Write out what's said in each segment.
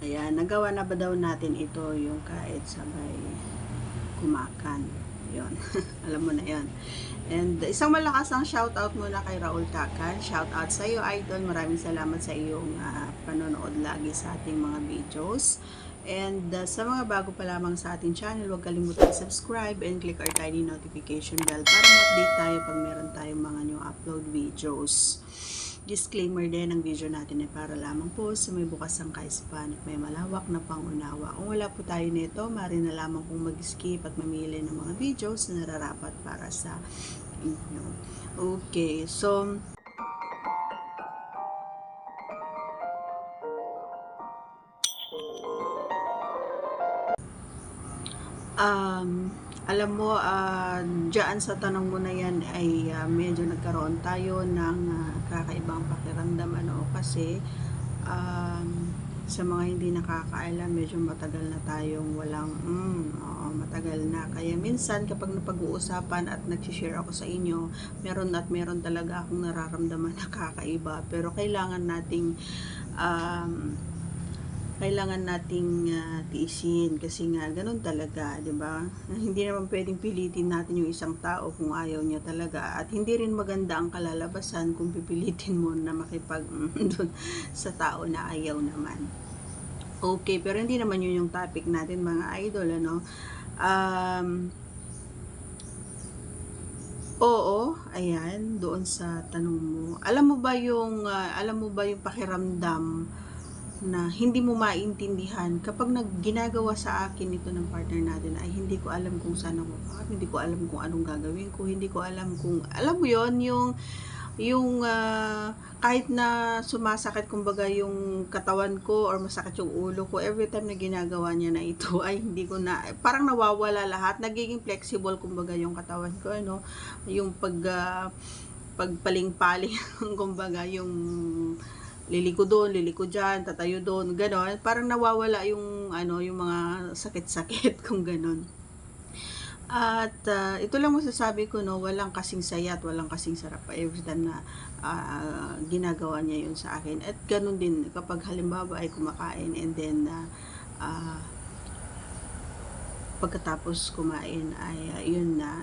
Ayan, nagawa na ba daw natin ito yung kahit sabay kumakan. Yun. Alam mo na yan. And isang malakas ang shoutout muna kay Raul Takan. Shoutout sa iyo, Idol. Maraming salamat sa iyong panonood lagi sa ating mga videos. And sa mga bago pa lamang sa ating channel, huwag kalimutan subscribe and click our tiny notification bell para ma-update tayo pag meron tayong mga new upload videos. Disclaimer din, ang video natin ay para lamang po sa may bukas ang kaisipan at may malawak na pangunawa. Kung wala po tayo nito, maaari na lamang kung mag-skip at mamili ng mga videos na nararapat para sa inyo. Okay, so alam mo, dyan sa tanong mo na yan ay medyo nagkaroon tayo ng kakaibang pakiramdam, kasi sa mga hindi nakakaalam, medyo matagal na tayong walang matagal na. Kaya minsan kapag napag-uusapan at nag-share ako sa inyo, meron talaga akong nararamdaman na kakaiba, pero kailangan nating tiisin kasi nga ganun talaga, 'di ba? Hindi naman pwedeng pilitin natin yung isang tao kung ayaw niya talaga, at hindi rin maganda ang kalalabasan kung pipilitin mo na makipag dun sa tao na ayaw naman. Okay, pero hindi naman yun yung topic natin, mga idol, oo, ayan, doon sa tanong mo. Alam mo ba yung pakiramdam na hindi mo maintindihan kapag ginagawa sa akin ito ng partner natin, ay hindi ko alam kung saan ako, hindi ko alam kung anong gagawin ko, hindi ko alam kung, alam mo yon, yung kahit na sumasakit kumbaga yung katawan ko or masakit yung ulo ko, every time na ginagawa niya na ito ay hindi ko na, parang nawawala lahat, nagiging flexible kumbaga yung katawan ko, yung pagpaling-paling kumbaga yung liliko doon, liliko dyan, tatayo doon, gano'n. Parang nawawala yung, yung mga sakit-sakit, kung gano'n. At ito lang masasabi ko, walang kasing saya at walang kasing sarap every time na ginagawa niya yun sa akin. At gano'n din kapag halimbawa ay kumakain, and then pagkatapos kumain ay yun na,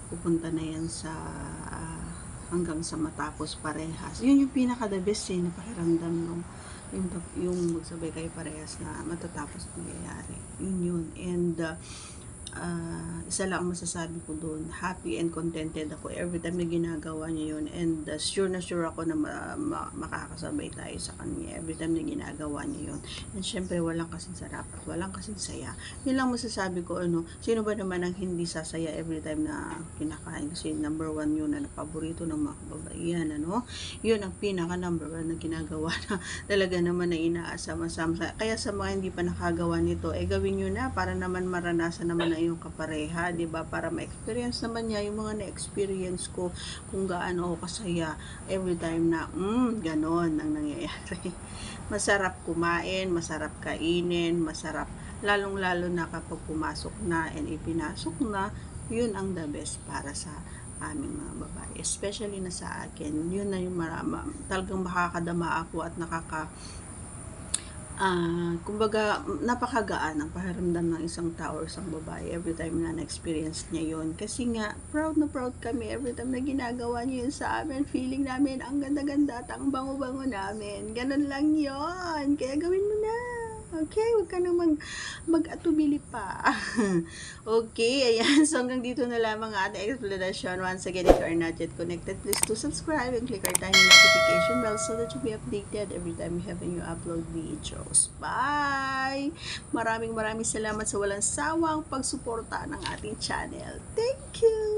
pupunta na yan sa hanggang sa matapos parehas. Yun yung pinaka the best na pakiramdam nung yung magsabay kayo parehas na matatapos nangyayari. Yun. And isa lang ang masasabi ko doon, happy and contented ako every time na ginagawa niya yun, and sure na sure ako na makakasabay tayo sa kanya every time na ginagawa niya yun. And syempre walang kasing sarap at walang kasing saya. Yun lang masasabi ko, sino ba naman ang hindi sasaya every time na kinakain, kasi number one yun na paborito ng mga kababaihan, yun ang pinaka number one na ginagawa na talaga naman na inaasama-sama. Kaya sa mga hindi pa nakagawa nito, gawin nyo na para naman maranasan naman na yung kapareha, 'di ba? Para ma-experience naman niya yung mga na-experience ko, kung gaano ako kasaya every time na ganon ang nangyayari. Masarap kumain, masarap kainin, masarap lalong-lalo na kapag pumasok na and ipinasok na, yun ang the best para sa aming mga babae, especially na sa akin. Yun na yung talagang makakadama ako at kumbaga napakagaan ang pakiramdam ng isang tao or isang babae every time na na-experience niya yun, kasi nga proud na proud kami every time na ginagawa niya yun sa amin. Feeling namin ang ganda-ganda at ang bango-bango namin, ganun lang yon. Kaya gawin mo na, okay? Huwag ka nang mag-atubili pa. Okay, ayan. So hanggang dito na lamang ang ating explanation. Once again, if you are not yet connected, please do subscribe and click our tiny notification bell so that you'll be updated every time we have a new upload videos. Bye! Maraming salamat sa walang sawang pagsuporta ng ating channel. Thank you!